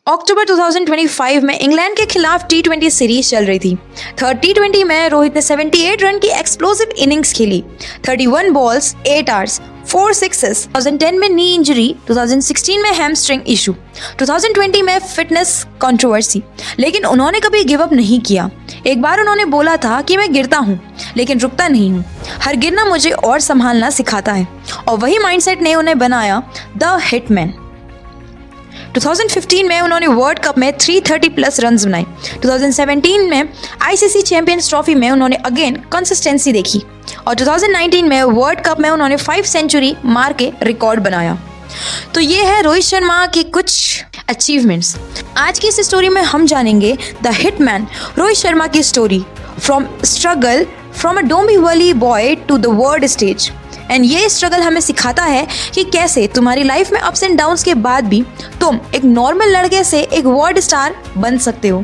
अक्टूबर 2025 में इंग्लैंड के खिलाफ टी20 सीरीज चल रही थी। थर्ड टी20 में रोहित ने 78 रन की एक्सप्लोसिव इनिंग्स खेली। 31 बॉल्स, 8 आवर्स, 4 सिक्सेस। 2010 में नी इंजरी, 2016 में हैमस्ट्रिंग इशू, 2020 में फिटनेस कंट्रोवर्सी, लेकिन उन्होंने कभी गिव अप नहीं किया। एक बार उन्होंने बोला था कि मैं गिरता हूँ लेकिन रुकता नहीं हूँ, हर गिरना मुझे और संभालना सिखाता है, और वही माइंडसेट ने उन्हें बनाया द हिटमैन। 2015 में उन्होंने वर्ल्ड कप में 330 प्लस रन्स बनाए। 2017 में आईसीसी चैंपियंस ट्रॉफी में उन्होंने अगेन कंसिस्टेंसी देखी, और 2019 में वर्ल्ड कप में उन्होंने 5 सेंचुरी मार के रिकॉर्ड बनाया। तो ये है रोहित शर्मा की कुछ अचीवमेंट्स। आज की इस स्टोरी में हम जानेंगे द हिटमैन रोहित शर्मा की story, from struggle from a Dombivli boy to the world stage. And ये स्ट्रगल हमें सिखाता है कि कैसे तुम्हारी लाइफ में अप्स एंड डाउन्स के बाद भी तुम एक नॉर्मल लड़के से एक वर्ल्ड स्टार बन सकते हो।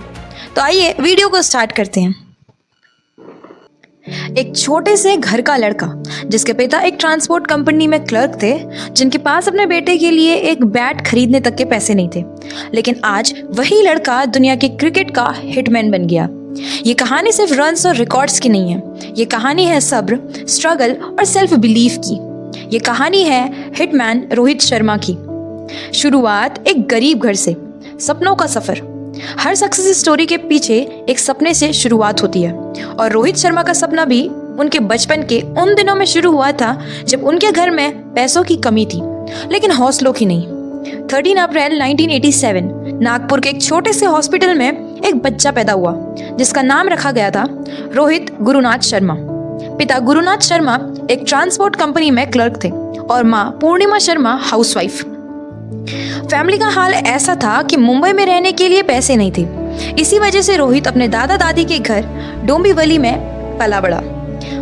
तो आइए वीडियो को स्टार्ट करते हैं। एक छोटे से घर का लड़का जिसके पिता एक ट्रांसपोर्ट कंपनी में क्लर्क थे, जिनके पास अपने बेटे के लिए एक बैट खरीदने तक के पैसे नहीं थे, लेकिन आज वही लड़का दुनिया के क्रिकेट का हिटमैन बन गया। ये कहानी सिर्फ रन्स और रिकॉर्ड्स की नहीं है, ये कहानी है सब्र, स्ट्रगल और सेल्फ बिलीफ की। ये कहानी है हिटमैन रोहित शर्मा की। शुरुआत एक गरीब घर से, सपनों का सफर। हर सक्सेस स्टोरी के पीछे एक सपने से शुरुआत होती है, और रोहित शर्मा का सपना भी उनके बचपन के उन दिनों में शुरू हुआ था जब उनके घर में पैसों की कमी थी, लेकिन हौसलों की नहीं। 13 अप्रैल 1987 नागपुर के एक छोटे से हॉस्पिटल में एक बच्चा पैदा हुआ जिसका नाम रखा गया था रोहित गुरुनाथ शर्मा। पिता गुरुनाथ शर्मा एक ट्रांसपोर्ट कंपनी में क्लर्क थे और माँ पूर्णिमा शर्मा हाउसवाइफ। फैमिली का हाल ऐसा था कि मुंबई में रहने के लिए पैसे नहीं थे। इसी वजह से रोहित अपने दादा दादी के घर डोंबिवली में पला बड़ा।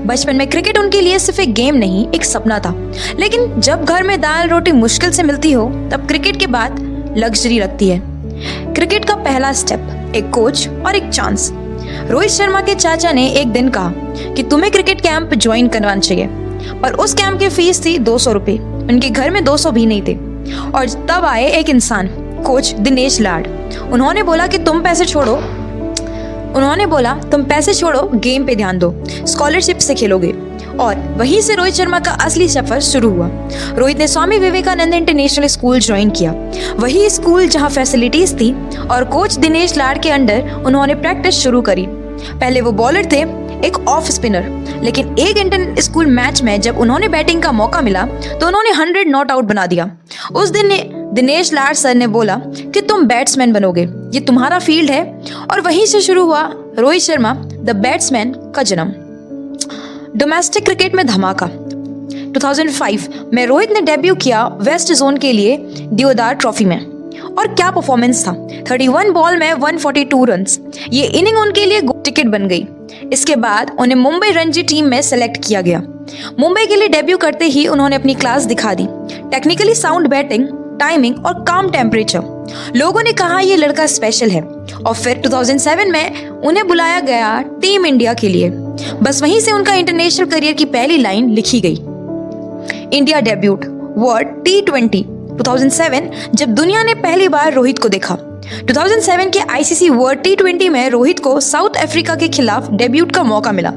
बचपन में क्रिकेट उनके लिए सिर्फ एक गेम नहीं, एक सपना था। लेकिन जब घर में दाल रोटी मुश्किल से मिलती हो, तब क्रिकेट के बाद लग्जरी लगती है। क्रिकेट का पहला स्टेप, एक कोच और एक चांस। रोहित शर्मा के चाचा ने एक दिन कहा कि तुम्हें क्रिकेट कैंप ज्वाइन करवाना चाहिए, पर उस कैंप की फीस थी 200 रुपये। उनके घर में 200 भी नहीं थे, और तब आए एक इंसान, कोच दिनेश लाड। उन्होंने बोला तुम पैसे छोड़ो, गेम पे ध्यान दो, स्कॉलरशिप से खेलोगे। और वहीं से रोहित शर्मा का असली सफर शुरू हुआ। रोहित ने Swami Vivekananda international school join किया, वही स्कूल जहां फैसिलिटीज थी, और कोच दिनेश लाड के अंडर उन्होंने प्रैक्टिस शुरू करी। पहले वो बॉलर थे, एक ऑफ स्पिनर, लेकिन एक इंटर स्कूल मैच में जब उन्होंने बैटिंग का मौका मिला तो उन्होंने 100 नॉट आउट बना दिया। उस दिन दिनेश लाड सर ने बोला कि तुम बैट्समैन बनोगे, ये तुम्हारा फील्ड है। और वहीं से शुरू हुआ रोहित शर्मा द बैट्समैन का जन्म। डोमेस्टिक क्रिकेट में धमाका। 2005 में रोहित ने डेब्यू किया वेस्ट जोन के लिए दियोदार ट्रॉफी में, और क्या परफॉर्मेंस था। 31 बॉल में 142 रन्स। ये इनिंग उनके लिए टिकट बन गई। इसके बाद उन्हें मुंबई रणजी टीम में सेलेक्ट किया गया। मुंबई के लिए डेब्यू करते ही उन्होंने अपनी क्लास दिखा दी। टेक्निकली साउंड बैटिंग, टाइमिंग और काम टेम्परेचर। लोगों ने कहा ये लड़का स्पेशल है, और फिर 2007 में उन्हें बुलाया गया टीम इंडिया के लिए। बस वहीं से उनका इंटरनेशनल करियर की पहली लाइन लिखी गई। इंडिया डेब्यूट वर्ल्ड टी20 2007, जब दुनिया ने पहली बार रोहित को देखा। 2007 के आईसीसी वर्ल्ड टी20 में रोहित को साउथ अफ्रीका के खिलाफ डेब्यूट का मौका मिला।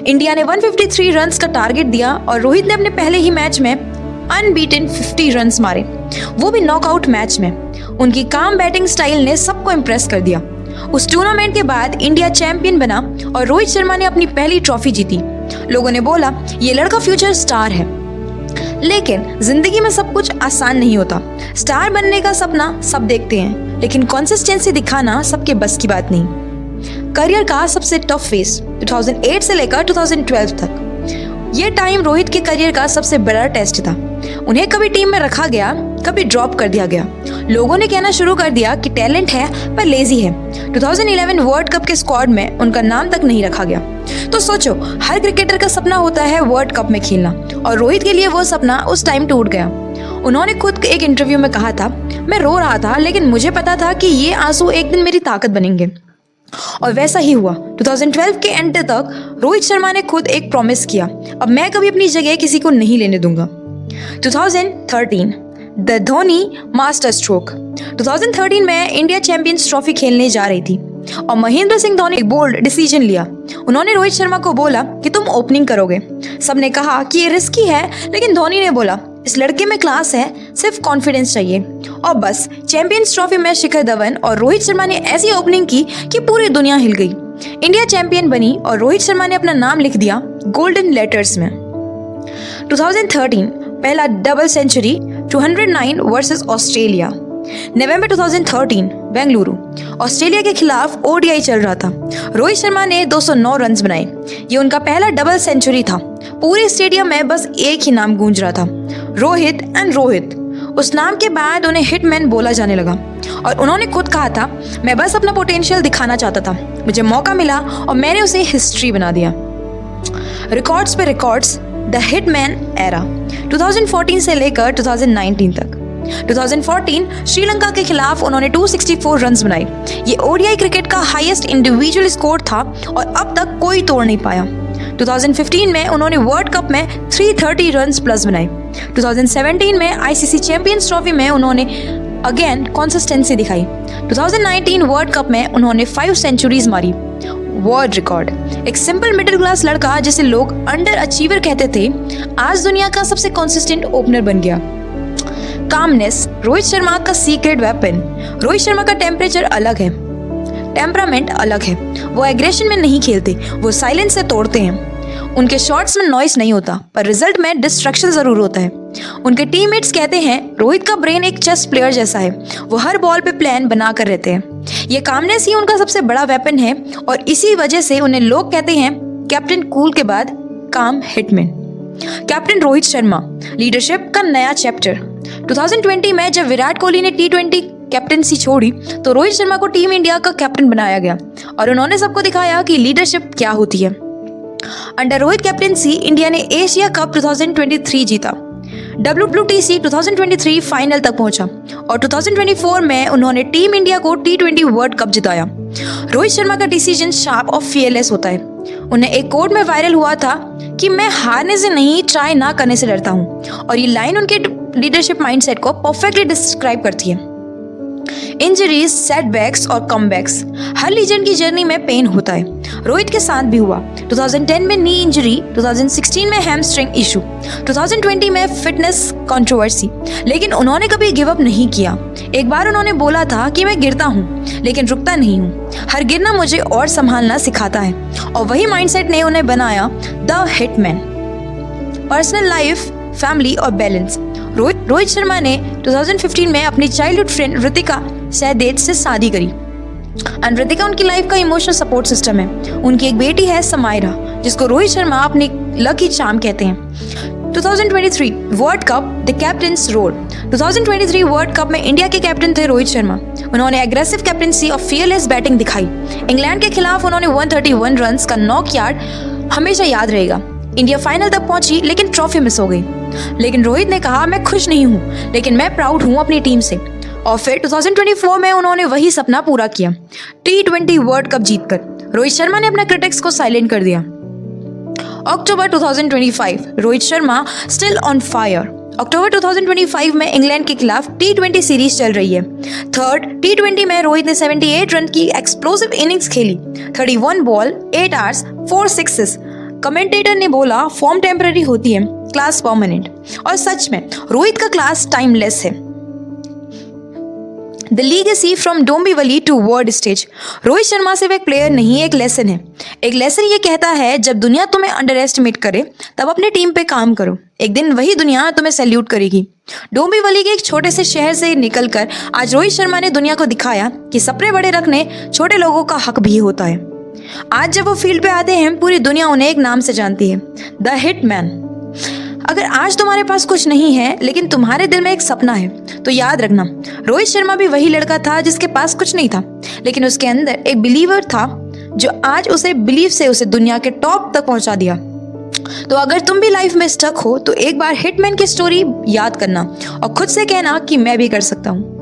इंडिया ने 153 रन्स का टारगेट दिया, और रोहित ने अपने पहले ही मैच में अनबीटन 50 रन्स मारे, वो भी नॉकआउट मैच में। उनकी काम बैटिंग स्टाइल ने सबको इम्प्रेस कर दिया। उस टूर्नामेंट के बाद इंडिया चैंपियन बना, और रोहित शर्मा ने अपनी पहली ट्रॉफी जीती। लोगों ने बोला ये लड़का फ्यूचर स्टार है। लेकिन जिंदगी में सब कुछ आसान नहीं होता। स्टार बनने का सपना सब देखते हैं, लेकिन कंसिस्टेंसी दिखाना सबके बस की बात नहीं। करियर का सबसे टफ फेज 2008 से लेकर 2012 तक। ये टाइम रोहित के करियर का सबसे बड़ा टेस्ट था। उन्हें कभी टीम में रखा गया, कभी ड्रॉप कर दिया गया। लोगों ने कहना शुरू कर दिया कि टैलेंट है पर लेजी है। 2011 वर्ल्ड कप के स्क्वाड में उनका नाम तक नहीं रखा गया। तो सोचो, हर क्रिकेटर का सपना होता है वर्ल्ड कप में खेलना, और रोहित के लिए वो सपना उस टाइम टूट गया। उन्होंने खुद एक इंटरव्यू में कहा था, मैं रो रहा था, लेकिन मुझे पता था कि ये आंसू एक दिन मेरी ताकत बनेंगे। और वैसा ही हुआ। 2012 के एंड तक रोहित शर्मा ने खुद एक प्रॉमिस किया, अब मैं कभी अपनी जगह किसी को नहीं लेने दूंगा। 2013 द धोनी मास्टर स्ट्रोक। 2013 में इंडिया चैंपियंस ट्रॉफी खेलने जा रही थी और महेंद्र सिंह धोनी एक बोल्ड डिसीजन लिया। उन्होंने रोहित शर्मा को बोला कि तुम ओपनिंग करोगे। सबने कहा कि ये रिस्की है, लेकिन धोनी ने बोला इस लड़के में क्लास है, सिर्फ कॉन्फिडेंस चाहिए। और बस चैंपियंस ट्रॉफी में शिखर धवन और रोहित शर्मा ने ऐसी ओपनिंग की कि पूरी दुनिया हिल गई। इंडिया चैंपियन बनी और रोहित शर्मा ने अपना नाम लिख दिया गोल्डन लेटर्स में। 2013 पहला डबल सेंचुरी 209 वर्सेस ऑस्ट्रेलिया। नवंबर 2013 बेंगलुरु, ऑस्ट्रेलिया के खिलाफ ओडीआई चल रहा था। रोहित शर्मा ने 209 रन्स बनाए। ये उनका पहला डबल सेंचुरी था। पूरे स्टेडियम में बस एक ही नाम गूंज रहा था, रोहित एंड रोहित। उस नाम के बाद उन्हें हिटमैन बोला जाने लगा और उन्होंने खुद कहा था मैं बस अपना पोटेंशियल दिखाना चाहता था, मुझे मौका मिला और मैंने उसे हिस्ट्री बना दिया। रिकॉर्ड्स पे रिकॉर्ड्स, द हिटमैन एरा 2014 से लेकर 2019 तक। 2014 श्रीलंका के खिलाफ उन्होंने 264 रन्स बनाए। ये ओडीआई क्रिकेट का हाईएस्ट इंडिविजुअल स्कोर था और अब तक कोई तोड़ नहीं पाया। 2015 में उन्होंने वर्ल्ड कप में 330 रन्स प्लस बनाए। 2017 में आईसीसी चैंपियंस ट्रॉफी में उन्होंने अगेन कंसिस्टेंसी दिखाई। 2019 वर्ल्ड कप में उन्होंने 5 सेंचुरीज मारी, वर्ल्ड रिकॉर्ड। एक सिंपल मिडिल क्लास लड़का जिसे लोग अंडर अचीवर कहते थे, आज दुनिया का सबसे कंसिस्टेंट ओपनर बन गया। कामनेस, रोहित शर्मा का सीक्रेट वेपन। रोहित शर्मा का टेम्परेचर अलग है, टेम्परामेंट अलग है। वो एग्रेशन में नहीं खेलते, वो साइलेंस से तोड़ते हैं। उनके शॉट्स में नॉइस नहीं होता, पर रिजल्ट में डिस्ट्रक्शन जरूर होता है। उनके टीममेट्स कहते हैं रोहित का ब्रेन एक चेस प्लेयर जैसा है, वो हर बॉल पे प्लान बना कर रहते हैं। ये कामनेस ही उनका सबसे बड़ा वेपन है और इसी वजह से उन्हें लोग कहते हैं कैप्टन कूल के बाद काम hitman. Captain Rohit Sharma, leadership का नया चैप्टर। 2020 में जब विराट कोहली ने T20 कैप्टनसी छोड़ी तो रोहित शर्मा को टीम इंडिया का कैप्टन बनाया गया और उन्होंने सबको दिखाया कि लीडरशिप क्या होती है। अंडर रोहित कैप्टनसी इंडिया ने एशिया कप 2023 जीता, WTC 2023 फाइनल तक पहुंचा और 2024 में उन्होंने टीम इंडिया को T20 वर्ल्ड कप जिताया। रोहित शर्मा का डिसीजन शार्प और फियरलेस होता है। उन्हें एक कोट में वायरल हुआ था कि मैं हारने से नहीं, ट्राई ना करने से डरता हूं, और ये लाइन उनके लीडरशिप माइंडसेट को परफेक्टली डिस्क्राइब करती है। इंजरीज, सेटबैक्स और कमबैक्स, हर लीजेंड की जर्नी में पेन होता है। रोहित के साथ भी हुआ। 2010 में नी इंजरी, 2016 में हैमस्ट्रिंग इशू, 2020 में फिटनेस कंट्रोवर्सी, लेकिन उन्होंने कभी गिव अप नहीं किया। एक बार उन्होंने बोला था कि मैं गिरता हूँ लेकिन रुकता नहीं हूँ, हर गिरना मुझे और संभालना सिखाता है, और वही माइंडसेट ने उन्हें बनाया the hitman. Personal life, family और बैलेंस। रोहित शर्मा ने 2015 में अपनी चाइल्डहुड फ्रेंड ऋतिका सहदेव से शादी करी एंड ऋतिका उनकी लाइफ का इमोशनल सपोर्ट सिस्टम है। उनकी एक बेटी है समायरा, जिसको रोहित शर्मा अपनी लकी चार्म कहते हैं। 2023 world cup, the captain's role. 2023 world cup में इंडिया के कैप्टन थे रोहित शर्मा। उन्होंने एग्रेसिव कैप्टनसी और फियरलेस बैटिंग दिखाई। इंग्लैंड के खिलाफ उन्होंने 131 रन्स का नॉक यार्ड हमेशा याद रहेगा। इंडिया फाइनल तक पहुंची लेकिन ट्रॉफी मिस हो गई, लेकिन रोहित ने कहा मैं खुश नहीं हूं, लेकिन मैं प्राउड हूं अपनी टीम से। और फिर 2024 में उन्होंने वही सपना पूरा किया, T20 वर्ल्ड कप जीतकर। रोहित शर्मा ने अपने क्रिटिक्स को साइलेंट कर दिया। October 2025, Rohit Sharma still on fire. अक्टूबर 2025 में इंग्लैंड के खिलाफ T20 सीरीज चल रही है। थर्ड T20 में रोहित ने 78 रन की एक्सप्लोसिव इनिंग्स खेली, 31 बॉल, 8 आवर्स, 4 सिक्सेस। कमेंटेटर ने बोला फॉर्म टेम्पररी होती है, क्लास परमानेंट। और सच में रोहित का क्लास टाइमलेस है। The legacy from Dombivli to world stage. Rohit Sharma सिर्फ एक प्लेयर नहीं, एक लेसन है। एक लेसन ये कहता है जब दुनिया तुम्हें अंडर एस्टिमेट करे तब अपने टीम पे काम करो, एक दिन वही दुनिया तुम्हें सैल्यूट करेगी। डोंबिवली के एक छोटे से शहर से निकलकर आज रोहित शर्मा ने दुनिया को दिखाया कि सपने बड़े रखने छोटे लोगों का हक भी होता है। आज जब वो फील्ड पे आते हैं पूरी दुनिया उन्हें एक नाम से जानती है, द हिटमैन। अगर आज तुम्हारे पास कुछ नहीं है लेकिन तुम्हारे दिल में एक सपना है तो याद रखना, रोहित शर्मा भी वही लड़का था जिसके पास कुछ नहीं था, लेकिन उसके अंदर एक बिलीवर था जो आज उसे बिलीव से उसे दुनिया के टॉप तक पहुंचा दिया। तो अगर तुम भी लाइफ में स्टक हो तो एक बार हिटमैन की स्टोरी याद करना और खुद से कहना कि मैं भी कर सकता हूँ।